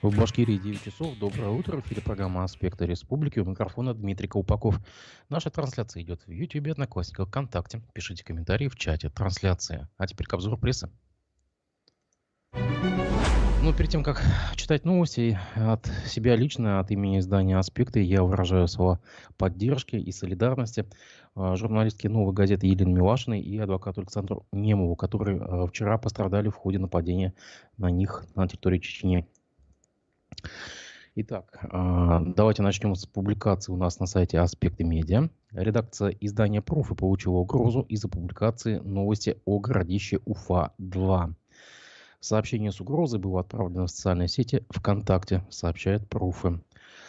В Башкирии 9 часов. Доброе утро. В эфире программа «Аспекты Республики». У микрофона Дмитрий Колпаков. Наша трансляция идет в YouTube, Одноклассниках, ВКонтакте. Пишите комментарии в чате трансляции. А теперь к обзору прессы. Ну, перед тем, как читать новости, от себя лично, от имени издания «Аспекты» я выражаю слова поддержки и солидарности журналистке «Новой газеты» Елене Милашиной и адвокату Александру Немову, которые вчера пострадали в ходе нападения на них на территории Чечни. Итак, давайте начнем с публикации у нас на сайте «Аспекты Медиа». Редакция издания «Профи» получила угрозу из-за публикации новости о городище Уфа-2. Сообщение с угрозой было отправлено в социальной сети ВКонтакте, сообщает «Профи».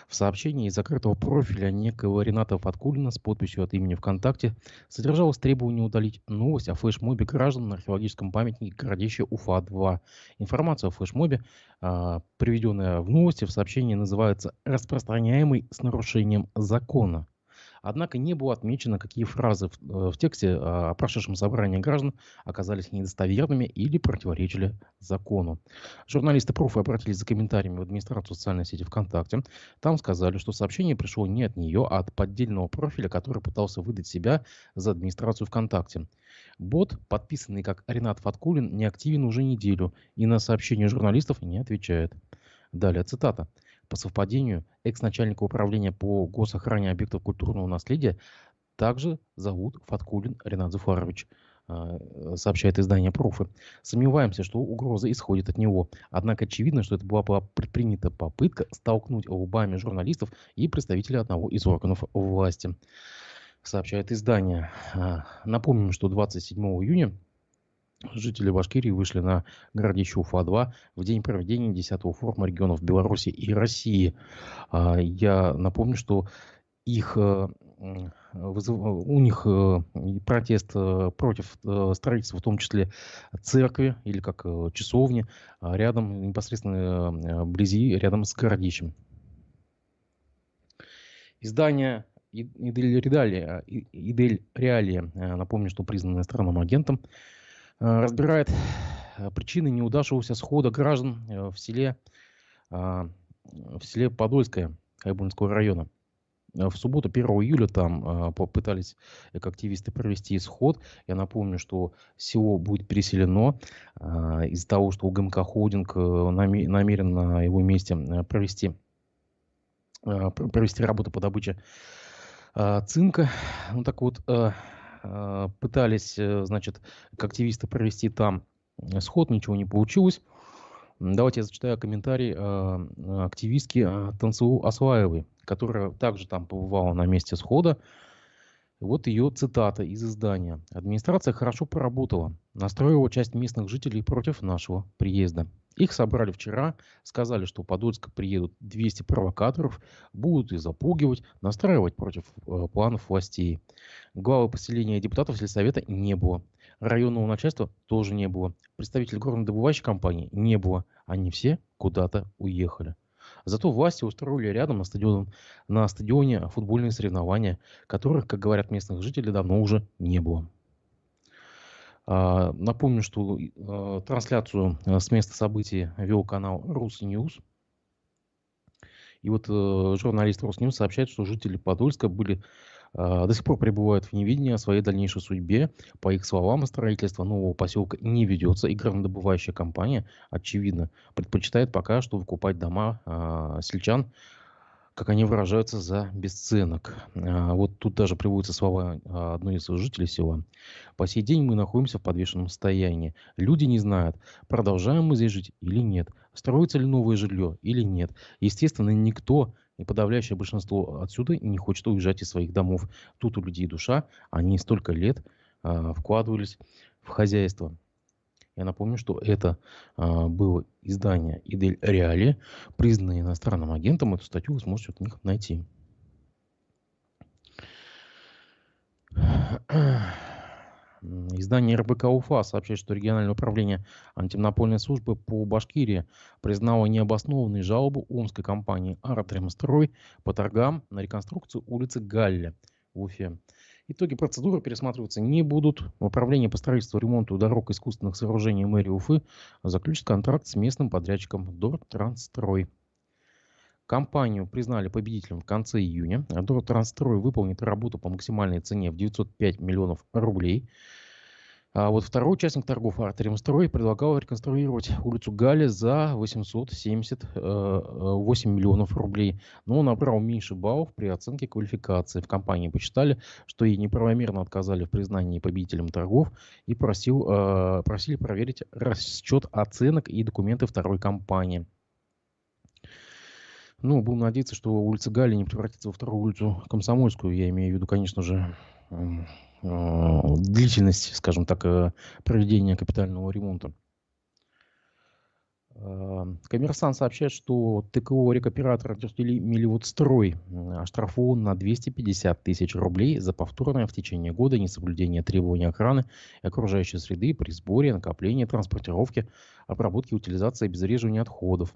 В сообщении из закрытого профиля некоего Рената Фаткуллина с подписью от имени ВКонтакте содержалось требование удалить новость о флешмобе граждан на археологическом памятнике городища Уфа-2. Информация о флешмобе, приведенная в новости, в сообщении называется «распространяемый с нарушением закона». Однако не было отмечено, какие фразы в тексте о прошедшем собрании граждан оказались недостоверными или противоречили закону. Журналисты «Профи» обратились за комментариями в администрацию социальной сети ВКонтакте. Там сказали, что сообщение пришло не от нее, а от поддельного профиля, который пытался выдать себя за администрацию ВКонтакте. Бот, подписанный как Ренат Фаткуллин, не активен уже неделю и на сообщения журналистов не отвечает. Далее цитата. По совпадению, экс-начальника управления по госохране объектов культурного наследия также зовут Фаткуллин Ренат Зуфарович, сообщает издание «Профи». Сомневаемся, что угроза исходит от него. Однако очевидно, что это была предпринята попытка столкнуть лбами журналистов и представителей одного из органов власти, сообщает издание. Напомним, что 27 июня жители Башкирии вышли на городище Уфа-2 в день проведения 10-го форума регионов Беларуси и России. Я напомню, что их, у них протест против строительства, в том числе церкви или как часовни, рядом, непосредственно вблизи, рядом с городищем. Издание Идель Реалия, напомню, что признано иностранным агентом, разбирает причины неудавшегося схода граждан в селе Подольское Хайбулинского района. В субботу, 1 июля, там попытались активисты провести сход. Я напомню, что село будет переселено из-за того, что УГМК «Холдинг» намерен на его месте провести работу по добыче цинка. Ну так вот, пытались, значит, активисты провести там сход, ничего не получилось. Давайте я зачитаю комментарий активистки Тансу Аслаевой, которая также там побывала на месте схода. Вот ее цитата из издания. «Администрация хорошо поработала, настроила часть местных жителей против нашего приезда. Их собрали вчера, сказали, что в Подольск приедут 200 провокаторов, будут их запугивать, настраивать против планов властей. Главы поселения и депутатов сельсовета не было. Районного начальства тоже не было. Представителей горнодобывающей компании не было. Они все куда-то уехали. Зато власти устроили рядом на стадионе футбольные соревнования, которых, как говорят местных жителей, давно уже не было». Напомню, что трансляцию с места событий вел канал Русньюз. И вот журналист Русньюз сообщает, что жители Подольска до сих пор пребывают в неведении о своей дальнейшей судьбе. По их словам, строительство нового поселка не ведется, и горнодобывающая компания, очевидно, предпочитает пока что выкупать дома сельчан, как они выражаются, за бесценок. Вот тут даже приводятся слова одной из жителей села. «По сей день мы находимся в подвешенном состоянии. Люди не знают, продолжаем мы здесь жить или нет, строится ли новое жилье или нет. Естественно, никто и подавляющее большинство отсюда не хочет уезжать из своих домов. Тут у людей душа, они столько лет вкладывались в хозяйство». Я напомню, что это было издание «Идель Реалия», признанное иностранным агентом. Эту статью вы сможете от них найти. Издание РБК Уфа сообщает, что региональное управление антимонопольной службы по Башкирии признало необоснованные жалобы омской компании «Артремстрой» по торгам на реконструкцию улицы Галля в Уфе. Итоги процедуры пересматриваться не будут. Управление по строительству и ремонту дорог и искусственных сооружений мэрии Уфы заключит контракт с местным подрядчиком Дортранстрой. Компанию признали победителем в конце июня. Дортранстрой выполнит работу по максимальной цене в 905 миллионов рублей. А вот второй участник торгов Артремстрой предлагал реконструировать улицу Галя за 878 миллионов рублей. Но он набрал меньше баллов при оценке квалификации. В компании посчитали, что ей неправомерно отказали в признании победителем торгов и просили проверить расчет оценок и документы второй компании. Ну, будем надеяться, что улица Галя не превратится во вторую улицу Комсомольскую. Я имею в виду, конечно же, длительность, скажем так, проведения капитального ремонта. Коммерсант сообщает, что ТКО рекоператора Мелиотстрой оштрафован на 250 тысяч рублей за повторное в течение года несоблюдение требований охраны и окружающей среды при сборе, накоплении, транспортировке, обработке, утилизации и обезвреживании отходов.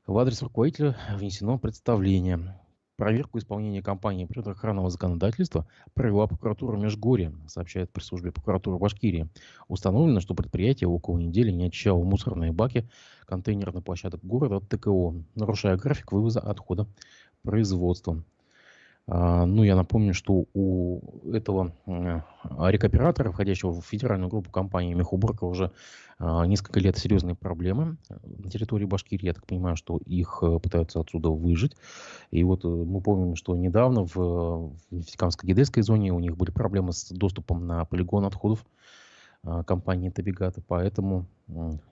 В адрес руководителя внесено представление. Проверку исполнения компании природоохранного законодательства провела прокуратура Межгорья, сообщает пресс-службе прокуратуры Башкирии. Установлено, что предприятие около недели не очищало мусорные баки контейнерных площадок города от ТКО, нарушая график вывоза отхода производства. Ну, я напомню, что у этого рекоператора, входящего в федеральную группу компании Мехуборка, уже несколько лет серьезные проблемы на территории Башкирии. Я так понимаю, что их пытаются отсюда выжить. И вот мы помним, что недавно в Нефтекамско-Гидельской зоне у них были проблемы с доступом на полигон отходов компании Табигата. Поэтому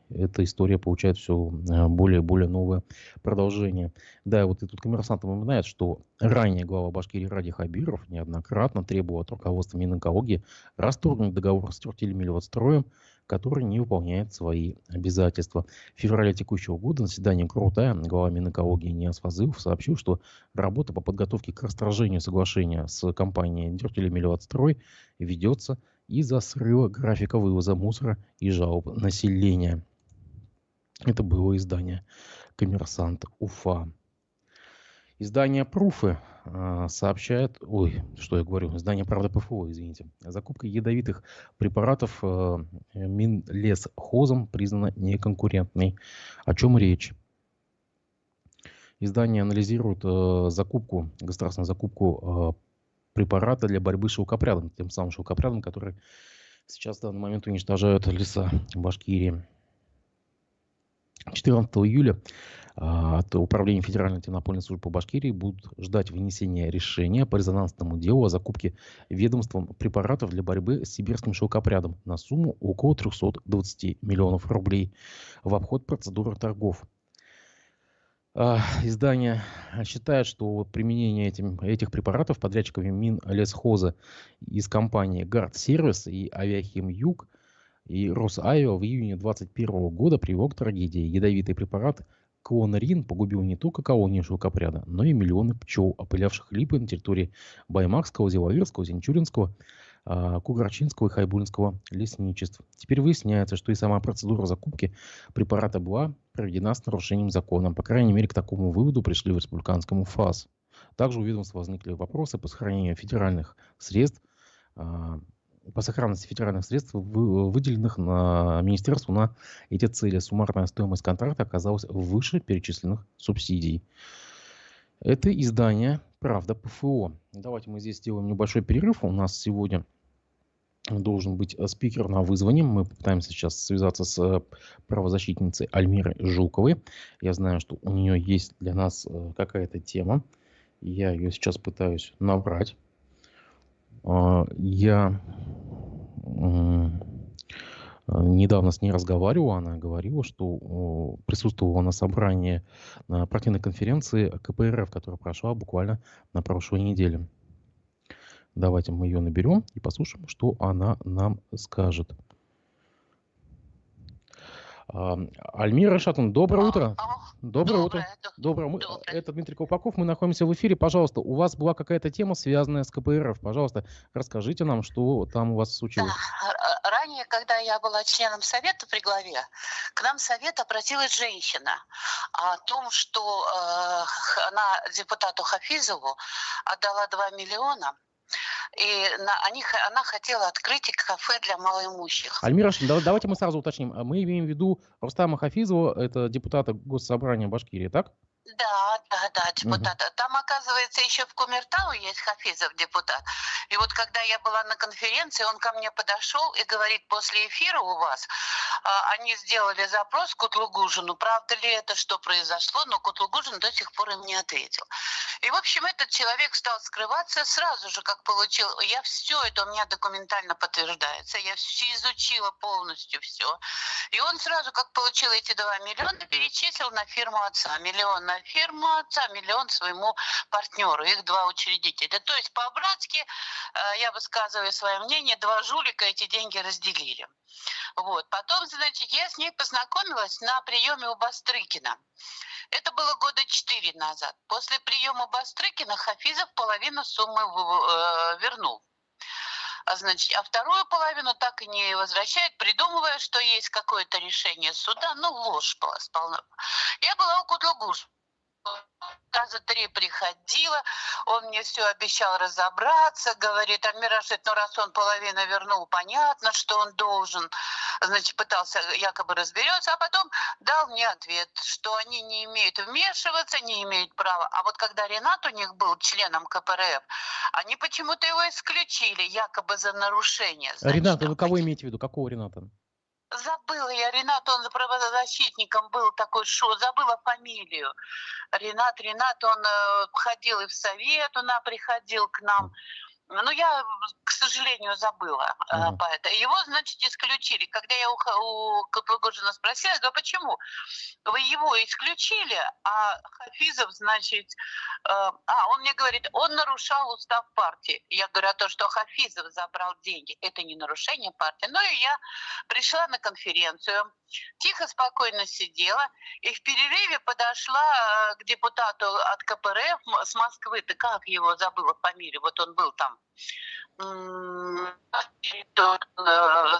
эта история получает все более и более новое продолжение. Да, вот и тут коммерсант упоминает, что ранее глава Башкирии Ради Хабиров неоднократно требовал от руководства Минэкологии расторгнуть договор с Тертили-Мелиотстроем, который не выполняет свои обязательства. В феврале текущего года на заседании Крутая глава Минэкологии Нияз Фазылов сообщил, что работа по подготовке к расторжению соглашения с компанией Тертили-Мелиотстрой ведется из-за срыва графика вывоза мусора и жалоб населения. Это было издание «Коммерсант Уфа». Издание «Пруфы» сообщает... Издание «Правда ПФО», извините. Закупка ядовитых препаратов Минлесхозом признана неконкурентной. О чем речь? Издание анализирует государственную закупку препарата для борьбы с шелкопрядом, тем самым шелкопрядом, который сейчас в данный момент уничтожают леса Башкирии. 14 июля от Управления Федеральной антимонопольной службы по Башкирии будут ждать вынесения решения по резонансному делу о закупке ведомством препаратов для борьбы с сибирским шелкопрядом на сумму около 320 миллионов рублей в обход процедуры торгов. Издание считает, что применение этих препаратов подрядчиками Минлесхоза из компании «Гардсервис» и «Авиахим-Юг» и «Росавиа» в июне 2021 года привело к трагедии. Ядовитый препарат клонарин погубил не только колонию шелкопряда, но и миллионы пчел, опылявших липы на территории Баймакского, Зиловирского, Зинчуринского, Кугарчинского и Хайбулинского лесничеств. Теперь выясняется, что и сама процедура закупки препарата была проведена с нарушением закона. По крайней мере, к такому выводу пришли в республиканском УФАС. Также у ведомства возникли вопросы по сохранению федеральных средств, по сохранности федеральных средств, выделенных на министерству на эти цели. Суммарная стоимость контракта оказалась выше перечисленных субсидий. Это издание «Правда ПФО». Давайте мы здесь сделаем небольшой перерыв. У нас сегодня должен быть спикер на вызвании. Мы попытаемся сейчас связаться с правозащитницей Альмирой Жуковой. Я знаю, что у нее есть для нас какая-то тема. Я ее сейчас пытаюсь набрать. Я недавно с ней разговаривал. Она говорила, что присутствовала на собрании на партийной конференции КПРФ, которая прошла буквально на прошлой неделе. Давайте мы ее наберем и послушаем, что она нам скажет. Альмира Шатун, доброе утро. Доброе утро. Доброе. Это Дмитрий Колпаков. Мы находимся в эфире. Пожалуйста, у вас была какая-то тема, связанная с КПРФ. Пожалуйста, расскажите нам, что там у вас случилось. Да. Ранее, когда я была членом совета при главе, к нам в совет обратилась женщина о том, что она депутату Хафизову отдала 2 миллиона. И она хотела открыть кафе для малоимущих. Альмира, давайте мы сразу уточним. Мы имеем в виду Рустама Хафизова, это депутата Госсобрания Башкирии, так? Да, Мгм. депутата. Там, оказывается, еще в Кумертау есть Хафизов депутат. И вот когда я была на конференции, он ко мне подошел и говорит, после эфира у вас они сделали запрос Кутлугужину, правда ли это, что произошло, но Кутлугужин до сих пор им не ответил. И, в общем, этот человек стал скрываться сразу же, как получил. Я все это, у меня документально подтверждается, я все изучила полностью все. И он сразу, как получил эти 2 миллиона, перечислил на фирму отца. Миллион на фирму отца, миллион своему партнеру, их 2 учредителя. То есть по-братски, я высказываю свое мнение, 2 жулика эти деньги разделили. Вот. Потом, значит, я с ней познакомилась на приеме у Бастрыкина. Это было года 4 назад. После приема Бастрыкина Хафизов половину суммы вернул. Значит, а вторую половину так и не возвращает, придумывая, что есть какое-то решение суда. Ну, ложь была сполна. Я была у Кутлугуш. Раза 3 приходила, он мне все обещал разобраться, говорит, Альмира Рашид, ну раз он половину вернул, понятно, что он должен, значит, пытался якобы разберется, а потом дал мне ответ, что они не имеют вмешиваться, не имеют права. А вот когда Ренат у них был членом КПРФ, они почему-то его исключили, якобы за нарушение, значит, Рената, вы там кого какие-то. имеете в виду? Какого Рената? Забыла я, Ренат, он правозащитником был такой, что забыла фамилию. Ренат, он ходил и в совет, он приходил к нам. Ну, я, к сожалению, забыла Ага. поэта. Его, значит, исключили. Когда я у Кутлугужина спросила, да почему? Вы его исключили, а Хафизов, значит, он мне говорит, он нарушал устав партии. Я говорю, то, что Хафизов забрал деньги, это не нарушение партии. Ну и я пришла на конференцию, тихо, спокойно сидела, и в перерыве подошла к депутату от КПРФ с Москвы, ты как его забыла фамилию, вот он был там,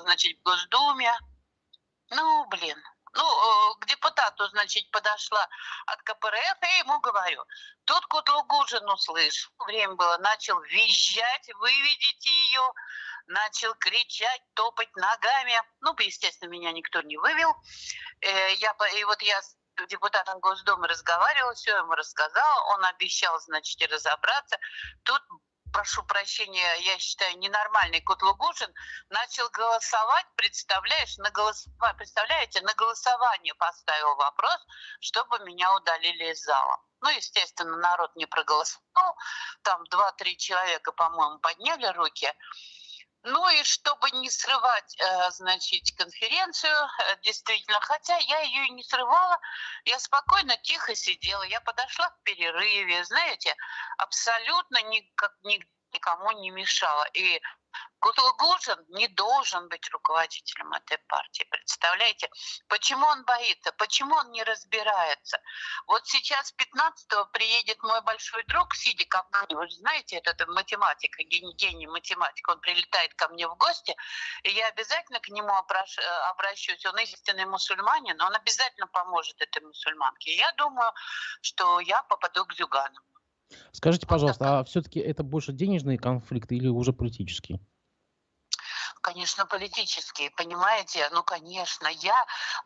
значит, в Госдуме. Ну, блин. Ну, к депутату, значит, подошла от КПРФ, и я ему говорю, тут Кутлугужин услышал, время было, начал визжать, выведите ее, начал кричать, топать ногами. Ну, естественно, меня никто не вывел. И вот я с депутатом Госдумы разговаривала, все ему рассказала, он обещал, значит, разобраться. Тут, прошу прощения, я считаю, ненормальный Кутлугужин начал голосовать, представляете, на голосование поставил вопрос, чтобы меня удалили из зала. Ну, естественно, народ не проголосовал, там 2-3 человека, по-моему, подняли руки. Ну и чтобы не срывать, значит, конференцию, действительно, хотя я ее и не срывала, я спокойно, тихо сидела, я подошла в перерыве, знаете, абсолютно никому не мешала. И Кутлугужин не должен быть руководителем этой партии, представляете? Почему он боится? Почему он не разбирается? Вот сейчас 15-го приедет мой большой друг Сиди Капкани, вы же знаете, это математик, гений математик, он прилетает ко мне в гости, и я обязательно к нему обращусь. Он истинный мусульманин, но он обязательно поможет этой мусульманке. Я думаю, что я попаду к Зюгану. Скажите, Вот такая. пожалуйста, а все-таки это больше денежные конфликты или уже политические? Конечно, политические, понимаете? Ну, конечно,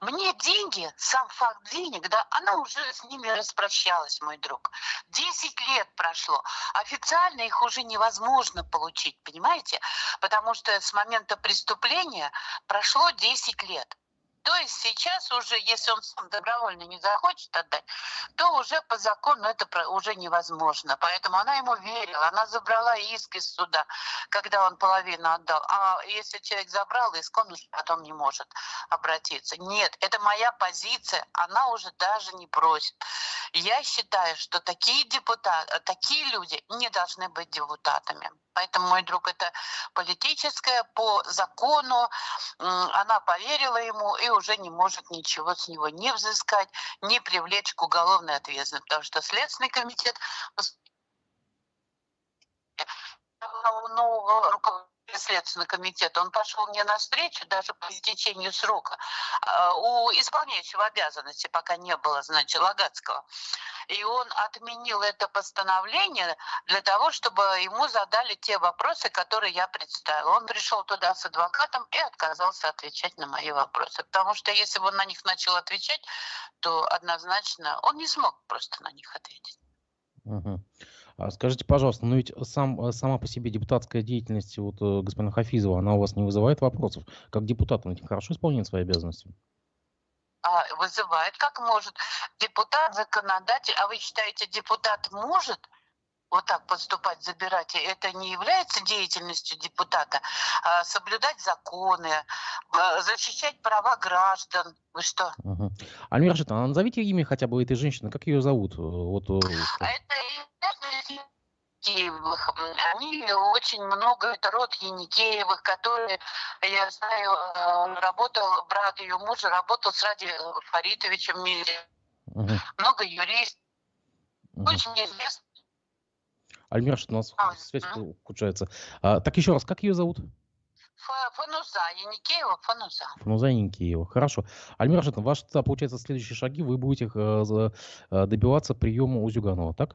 мне деньги, сам факт денег, да, она уже с ними распрощалась, мой друг. 10 лет прошло. Официально их уже невозможно получить, понимаете? Потому что с момента преступления прошло 10 лет. То есть сейчас уже, если он сам добровольно не захочет отдать, то уже по закону это уже невозможно. Поэтому она ему верила, она забрала иск из суда, когда он половину отдал. А если человек забрал иск, он уже потом не может обратиться. Нет, это моя позиция, она уже даже не просит. Я считаю, что такие депутаты, такие люди не должны быть депутатами. Поэтому, мой друг, это политическое по закону. Она поверила ему и уже не может ничего с него не взыскать, не привлечь к уголовной ответственности. Потому что Следственный комитет нового руководителя Следственного комитета, он пошел мне навстречу даже по истечению срока у исполняющего обязанности, пока не было, значит, Лагацкого. и он отменил это постановление для того, чтобы ему задали те вопросы, которые я представила. Он пришел туда с адвокатом и отказался отвечать на мои вопросы. Потому что если бы он на них начал отвечать, то однозначно он не смог просто на них ответить. Мгм. Скажите, пожалуйста, ну ведь сама по себе депутатская деятельность господина Хафизова, она у вас не вызывает вопросов? Как депутат он ведь хорошо исполняет свои обязанности? Вызывает, как может депутат, законодатель. А вы считаете, депутат может вот так поступать, забирать? И это не является деятельностью депутата? Соблюдать законы, защищать права граждан. Вы что? Мгм. Альмира Рашитовна, назовите имя хотя бы этой женщины, как ее зовут? Это известные Еникеевых. Они очень много, это род Еникеевых, которые, я знаю, работал, брат ее мужа работал с Ради Фаритовичем Мире. Мгм. Много юристов, Мгм. очень известно. Альмира Рашитовна, у нас связь ухудшается. Так еще раз, как ее зовут? Фануза, Еникеева Фануза. Фануза Еникеева. Хорошо. Альмира Рашитовна, ваши, получается, следующие шаги, вы будете добиваться приема у Зюганова, так?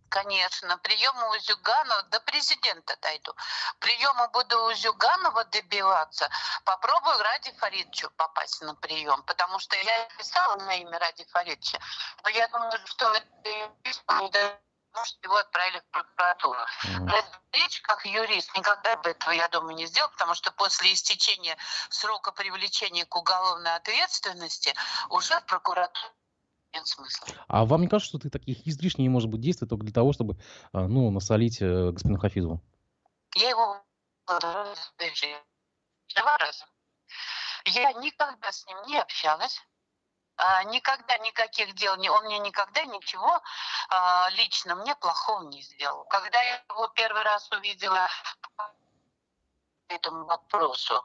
Конечно, приема у Зюганова, до президента дойду. Приема буду у Зюганова добиваться. Попробую Ради Фаридовичу попасть на прием, потому что я писала на имя Ради Фаридовича, но я думаю, что это письмо не дает, потому что его отправили в прокуратуру. Речь как юрист никогда бы этого, я думаю, не сделал, потому что после истечения срока привлечения к уголовной ответственности уже в прокуратуре нет смысла. А вам не кажется, что ты таких излишне может быть действий только для того, чтобы насолить господину Хафизову? Я его два раза. Я никогда с ним не общалась. Никогда никаких дел, он мне никогда ничего лично мне плохого не сделал. Когда я его первый раз увидела по этому вопросу,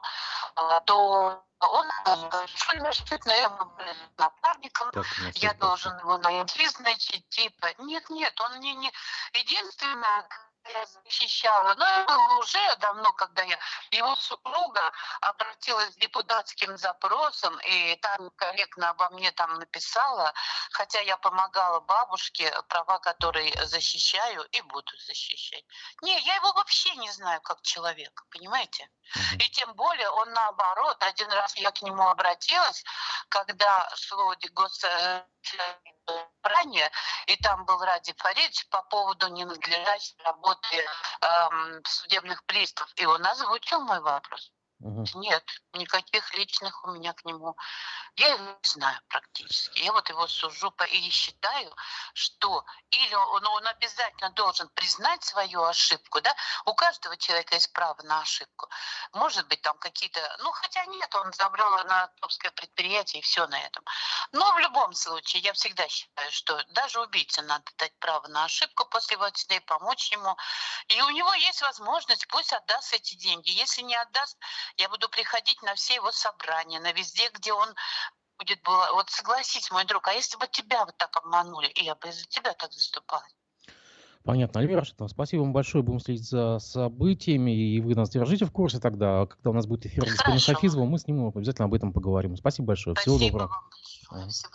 то он напарником, я должен его найти, значит, типа. Нет, он мне не... Единственное, я защищала, но это было уже давно, когда его супруга обратилась с депутатским запросом, и там корректно обо мне там написала, хотя я помогала бабушке, права которой защищаю и буду защищать. Не, я его вообще не знаю как человека, понимаете? И тем более он наоборот, один раз я к нему обратилась, когда шло собрание, и там был Ради Фаридович по поводу ненадлежащей работы судебных приставов. И он озвучил мой вопрос. Нет, никаких личных у меня к нему. Я его не знаю практически. Я вот его сужу и считаю, что или он обязательно должен признать свою ошибку, да? У каждого человека есть право на ошибку. Может быть, там какие-то... хотя нет, он забрал на отцовское предприятие, и все на этом. Но в любом случае, я всегда считаю, что даже убийце надо дать право на ошибку после войны, помочь ему. И у него есть возможность, пусть отдаст эти деньги. Если не отдаст, я буду приходить на все его собрания, на везде, где он будет было. Вот согласись, мой друг, а если бы тебя вот так обманули, и я бы из-за тебя так заступала? Понятно. Альмира Рашитовна, спасибо вам большое. Будем следить за событиями, и вы нас держите в курсе тогда. Когда у нас будет эфир с господином Хафизовым, мы с ним обязательно об этом поговорим. Спасибо большое. Всего доброго. Вам большое. Всего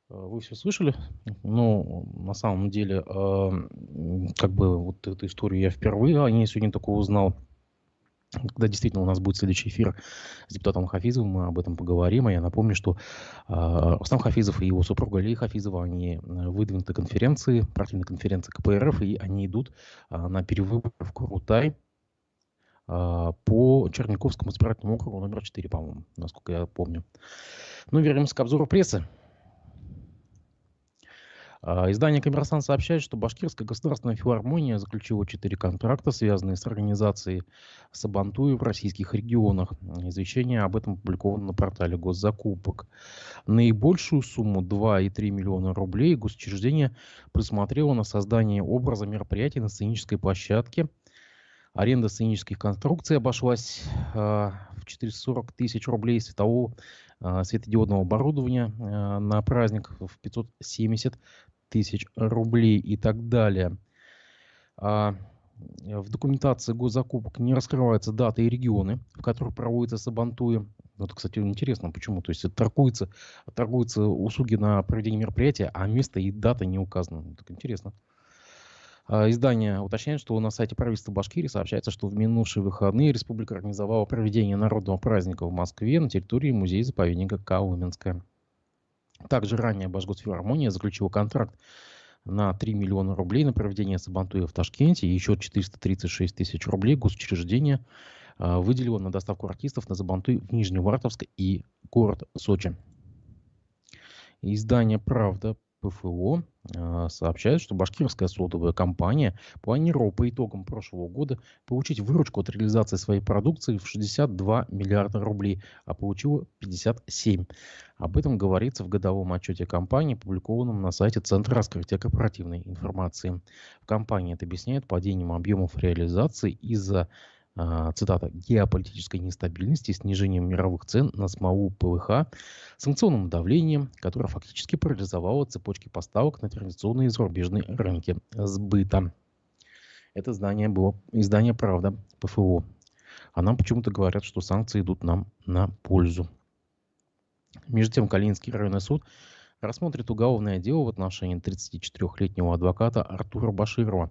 доброго. Вы все слышали? На самом деле, вот эту историю я впервые о ней сегодня только узнал. Когда действительно у нас будет следующий эфир с депутатом Хафизовым, мы об этом поговорим. А я напомню, что Рустам Хафизов и его супруга Алия Хафизова, они выдвинуты конференции, партийной конференции КПРФ, и они идут на перевыборы в Курутай по Черниковскому избирательному округу номер 4, по-моему, насколько я помню. Вернемся к обзору прессы. Издание «Коммерсант» сообщает, что Башкирская государственная филармония заключила 4 контракта, связанные с организацией Сабантуи в российских регионах. Извещение об этом опубликовано на портале госзакупок. Наибольшую сумму 2,3 миллиона рублей госучреждение предусмотрело на создание образа мероприятий на сценической площадке. Аренда сценических конструкций обошлась в 440 тысяч рублей, светодиодного оборудования на праздник в 570 тысяч рублей и так далее. В документации госзакупок не раскрываются даты и регионы, в которых проводятся Сабантуи. Вот, кстати, интересно, почему. То есть это торгуются услуги на проведение мероприятия, а место и дата не указаны. Так интересно. Издание уточняет, что на сайте правительства Башкирии сообщается, что в минувшие выходные республика организовала проведение народного праздника в Москве на территории музея-заповедника Колыменское. Также ранее Башгосфилармония заключила контракт на 3 миллиона рублей на проведение Сабантуя в Ташкенте и еще 436 тысяч рублей госучреждение выделило на доставку артистов на Сабантуй в Нижневартовск и город Сочи. Издание «Правда» ПФО сообщает, что башкирская содовая компания планировала по итогам прошлого года получить выручку от реализации своей продукции в 62 миллиарда рублей, а получила 57. Об этом говорится в годовом отчете компании, опубликованном на сайте Центра раскрытия корпоративной информации. В компании это объясняет падением объемов реализации из-за, цитата, геополитической нестабильности и снижением мировых цен на смолу ПВХ, санкционным давлением, которое фактически парализовало цепочки поставок на традиционные зарубежные рынки сбыта. Это издание «Правда» ПФО. А нам почему-то говорят, что санкции идут нам на пользу. Между тем, Калининский районный суд рассмотрит уголовное дело в отношении 34-летнего адвоката Артура Баширова.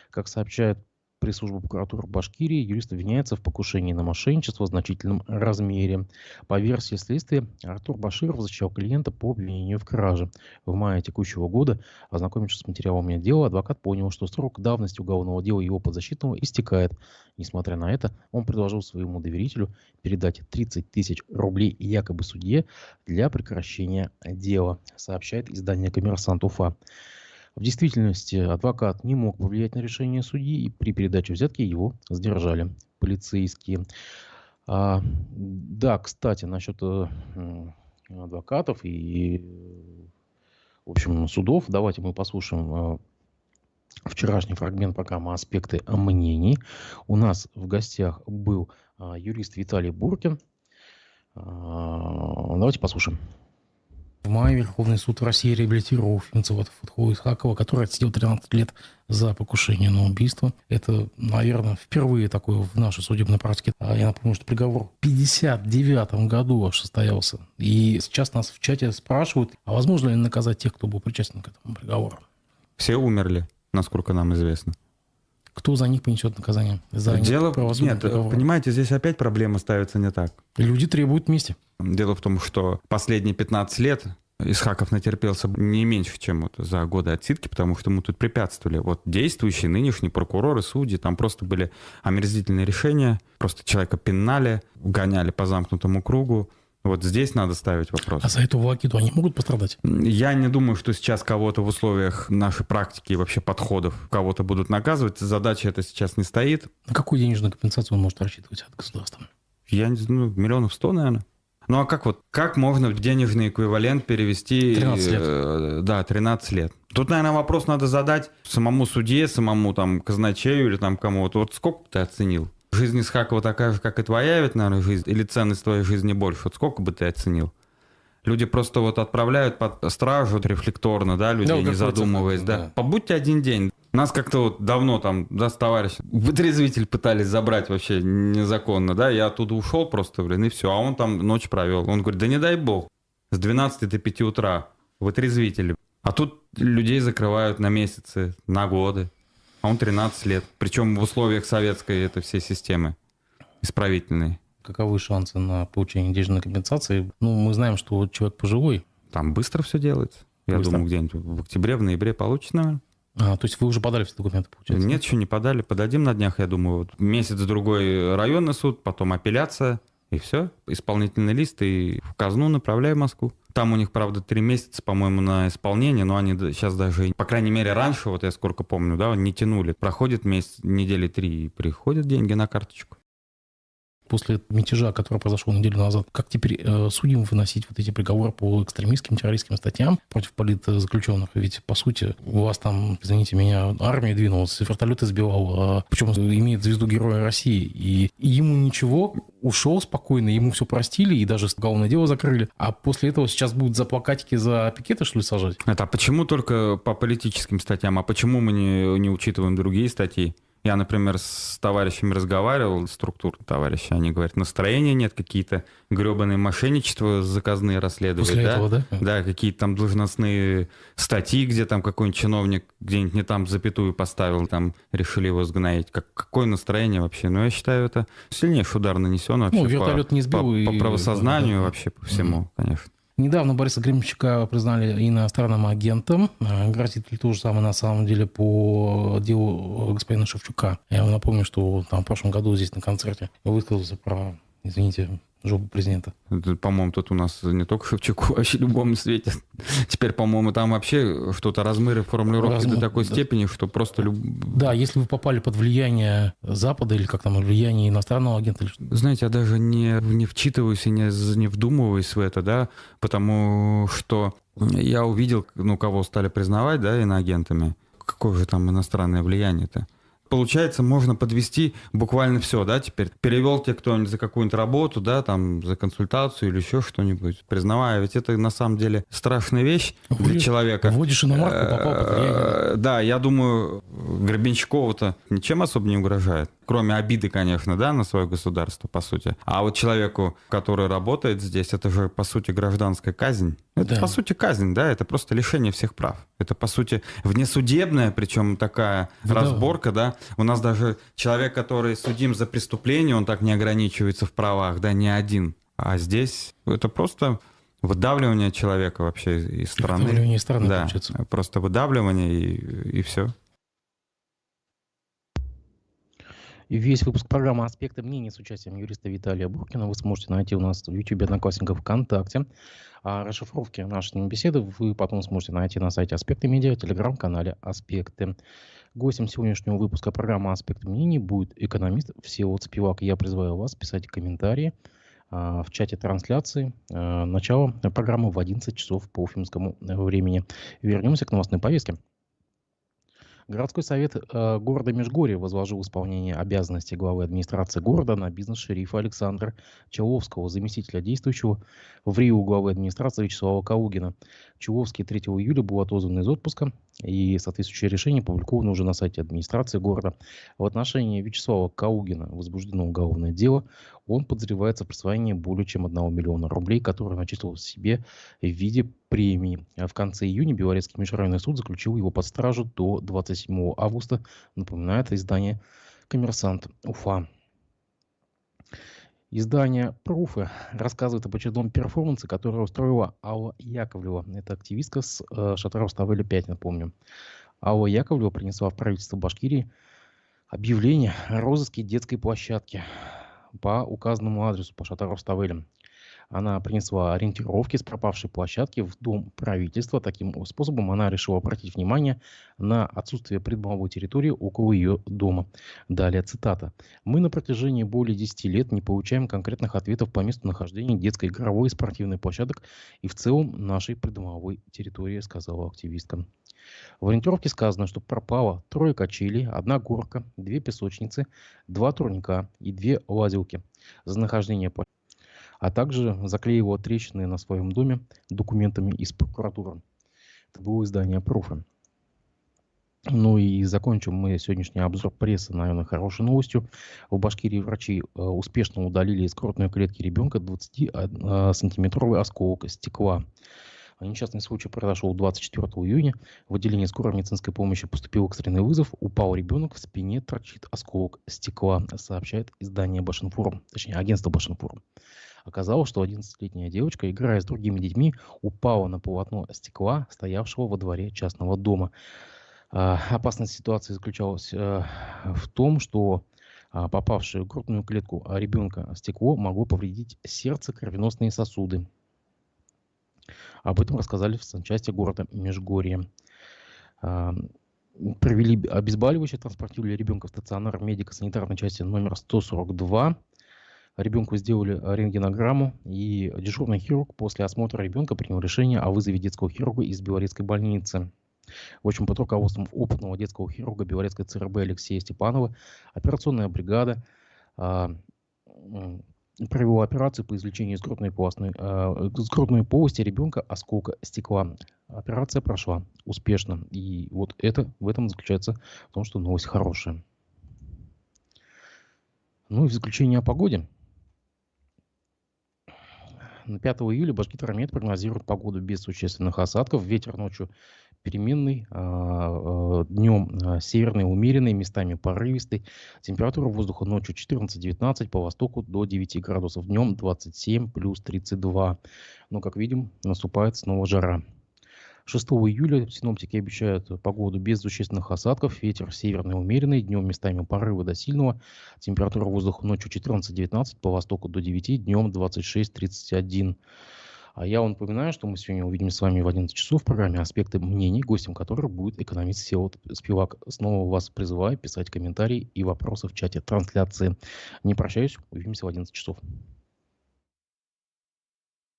Как сообщает пресс-служба прокуратуры Башкирии, юрист обвиняется в покушении на мошенничество в значительном размере. По версии следствия, Артур Баширов защищал клиента по обвинению в краже. В мае текущего года, ознакомившись с материалами дела, адвокат понял, что срок давности уголовного дела его подзащитного истекает. Несмотря на это, он предложил своему доверителю передать 30 тысяч рублей якобы судье для прекращения дела, сообщает издание «Коммерсант Уфа». В действительности адвокат не мог повлиять на решение судьи, и при передаче взятки его задержали полицейские. Да, кстати, насчет адвокатов и, в общем, судов, давайте мы послушаем вчерашний фрагмент программы «Аспекты мнений». У нас в гостях был юрист Виталий Буркин. Давайте послушаем. В мае Верховный суд России реабилитировал Финцева Фатху Исхакова, который отсидел 13 лет за покушение на убийство. Это, наверное, впервые такое в нашей судебной практике. Я напомню, что приговор в 1959 году аж состоялся. И сейчас нас в чате спрашивают, а возможно ли наказать тех, кто был причастен к этому приговору? Все умерли, насколько нам известно. Кто за них понесет наказание? Нет, понимаете, здесь опять проблема ставится не так. Люди требуют мести. Дело в том, что последние 15 лет Исхаков натерпелся не меньше, чем вот за годы отсидки, потому что ему тут препятствовали. Вот действующие нынешние прокуроры, судьи, там просто были омерзительные решения, просто человека пинали, гоняли по замкнутому кругу. Вот здесь надо ставить вопрос. А за эту волокиту они могут пострадать? Я не думаю, что сейчас кого-то в условиях нашей практики и вообще подходов кого-то будут наказывать. Задача эта сейчас не стоит. На какую денежную компенсацию он может рассчитывать от государства? Я не знаю, 100 миллионов, наверное. Ну а как можно в денежный эквивалент перевести... 13 лет. Да, 13 лет. Тут, наверное, вопрос надо задать самому судье, самому там казначею или там кому-то. Вот сколько ты оценил? Жизнь Исхакова такая же, как и твоя, ведь, наверное, жизнь, или ценность твоей жизни больше? Вот сколько бы ты оценил? Люди просто вот отправляют под стражу рефлекторно, да, людей, не задумываясь, да. Побудьте один день. Нас как-то вот давно там, да, с товарищем, вытрезвитель пытались забрать вообще незаконно, да, я оттуда ушел просто, и все, а он там ночь провел. Он говорит, да не дай бог, с 12 до 5 утра вытрезвители. А тут людей закрывают на месяцы, на годы. А он 13 лет. Причем в условиях советской это все системы исправительные. Каковы шансы на получение денежной компенсации? Ну, мы знаем, что человек пожилой. Там быстро все делается. Я думаю, где-нибудь в октябре, в ноябре получится, наверное. То есть вы уже подали все документы, получается? Нет, еще не подали. Подадим на днях, я думаю. Вот месяц-другой районный суд, потом апелляция. И все. Исполнительный лист и в казну направляю в Москву. Там у них, правда, 3 месяца, по-моему, на исполнение, но они сейчас даже, по крайней мере, раньше, вот я сколько помню, да, не тянули. Проходит месяц, недели 3, и приходят деньги на карточку. После мятежа, который произошел неделю назад, как теперь судьям выносить вот эти приговоры по экстремистским, террористским статьям против политзаключенных? Ведь, по сути, у вас там, извините меня, армия двинулась, вертолеты сбивал, причем имеет звезду Героя России. И ему ничего, ушел спокойно, ему все простили, и даже уголовное дело закрыли. А после этого сейчас будут за плакатики, за пикеты, что ли, сажать? Это почему только по политическим статьям? А почему мы не учитываем другие статьи? Я, например, с товарищами разговаривал, структура товарища, они говорят, настроения нет, какие-то гребаные мошенничества заказные расследовать, После да? этого, да? Да, какие-то там должностные статьи, где там какой-нибудь чиновник где-нибудь не там запятую поставил, там решили его сгноить. Какое настроение вообще? Ну, я считаю, это сильнейший удар нанесен вообще Ну, вертолет не сбил. по правосознанию да. вообще, по всему, конечно. Недавно Бориса Гремчука признали иностранным агентом. Грозит ли то же самое на самом деле по делу господина Шевчука? Я вам напомню, что там в прошлом году здесь на концерте высказался про, извините, жопу президента. Это, по-моему, тут у нас не только Шевчуку, вообще любому светит. Теперь, по-моему, там вообще что-то размыры формулировки до такой степени, что просто... Да, если вы попали под влияние Запада или как там, влияние иностранного агента. Знаете, я даже не вчитываюсь и не вдумываюсь в это, да, потому что я увидел, ну, кого стали признавать, да, иноагентами. Какое же там иностранное влияние-то? Получается, можно подвести буквально все, да, теперь. Перевел тебе кто-нибудь за какую-нибудь работу, да, там, за консультацию или еще что-нибудь, признавая, ведь это на самом деле страшная вещь для человека. Вводишь иномарку, попал под влияние. Да, я думаю, Гребенщикову-то ничем особо не угрожает. Кроме обиды, конечно, да, на свое государство, по сути. А вот человеку, который работает здесь, это же, по сути, гражданская казнь. Это, по сути, казнь, да, это просто лишение всех прав. Это, по сути, внесудебная, причем такая разборка, да. У нас даже человек, который судим за преступление, он так не ограничивается в правах, да, не один. А здесь это просто выдавливание человека вообще из страны. Выдавливание из страны, да, получается. просто выдавливание и все. И весь выпуск программы «Аспекты мнений» с участием юриста Виталия Буркина вы сможете найти у нас в YouTube, Одноклассниках, ВКонтакте. А расшифровки нашей с ним беседы вы потом сможете найти на сайте «Аспекты Медиа», телеграм-канале «Аспекты». Гостем сегодняшнего выпуска программы «Аспекты мнений» будет экономист Всеволод Спивак. Я призываю вас писать комментарии в чате трансляции. Начало программы в 11 часов по уфимскому времени. Вернемся к новостной повестке. Городской совет города Межгорье возложил исполнение обязанностей главы администрации города на бизнес-шерифа Александра Челововского, заместителя действующего в РИО главы администрации Вячеслава Калугина. Челововский 3 июля был отозван из отпуска, и соответствующее решение опубликовано уже на сайте администрации города. В отношении Вячеслава Калугина возбуждено уголовное дело. Он подозревается в присвоении более чем 1 миллиона рублей, которые начислил себе в виде премии. В конце июня Белорецкий межрайонный суд заключил его под стражу до 27 августа, напоминает издание «Коммерсант Уфа». Издание «Пруфы» рассказывает об очередном перформансе, который устроила Алла Яковлева. Это активистка с шатра Руставели 5, напомню. Алла Яковлева принесла в правительство Башкирии объявление о розыске детской площадки по указанному адресу по шатру Руставели. Она принесла ориентировки с пропавшей площадки в Дом правительства. Таким способом она решила обратить внимание на отсутствие придомовой территории около ее дома. Далее цитата. «Мы на протяжении более 10 лет не получаем конкретных ответов по месту нахождения детской игровой и спортивной площадок и в целом нашей придомовой территории», сказала активистка. В ориентировке сказано, что пропало 3 качелей, 1 горка, 2 песочницы, 2 турника и 2 лазилки. За нахождение площадки, а также заклеивала трещины на своем доме документами из прокуратуры. Это было издание «Пруфы». Ну и закончим мы сегодняшний обзор прессы, наверное, хорошей новостью. В Башкирии врачи успешно удалили из грудной клетки ребенка 20-сантиметровый осколок стекла. Несчастный случай произошел 24 июня. В отделении скорой медицинской помощи поступил экстренный вызов. Упал ребенок, в спине торчит осколок стекла, сообщает издание Башинформ, точнее агентство Башинформ. Оказалось, что 11-летняя девочка, играя с другими детьми, упала на полотно стекла, стоявшего во дворе частного дома. Опасность ситуации заключалась в том, что попавшее в грудную клетку ребенка стекло могло повредить сердце, кровеносные сосуды. Об этом рассказали в санчасти города Межгорье. Провели обезболивающее, транспортировали ребенка в стационар медико-санитарной части номер 142. Ребенку сделали рентгенограмму, и дежурный хирург после осмотра ребенка принял решение о вызове детского хирурга из Белорецкой больницы. В общем, под руководством опытного детского хирурга Белорецкой ЦРБ Алексея Степанова операционная бригада провела операцию по извлечению из грудной полости ребенка осколка стекла. Операция прошла успешно. И вот в этом заключается в том, что новость хорошая. Ну и в заключение о погоде. На 5 июля Башгидромет прогнозирует погоду без существенных осадков. Ветер ночью переменный, днем северный, умеренный, местами порывистый. Температура воздуха ночью 14-19, по востоку до 9 градусов. Днем 27 плюс 32. Но, как видим, наступает снова жара. 6 июля синоптики обещают погоду без существенных осадков. Ветер северный умеренный, днем местами порывы до сильного. Температура воздуха ночью 14-19, по востоку до 9, днем 26-31. А я вам напоминаю, что мы сегодня увидимся с вами в 11 часов в программе «Аспекты мнений», гостем которой будет экономист Всеволод Спивак. Снова вас призываю писать комментарии и вопросы в чате трансляции. Не прощаюсь, увидимся в 11 часов.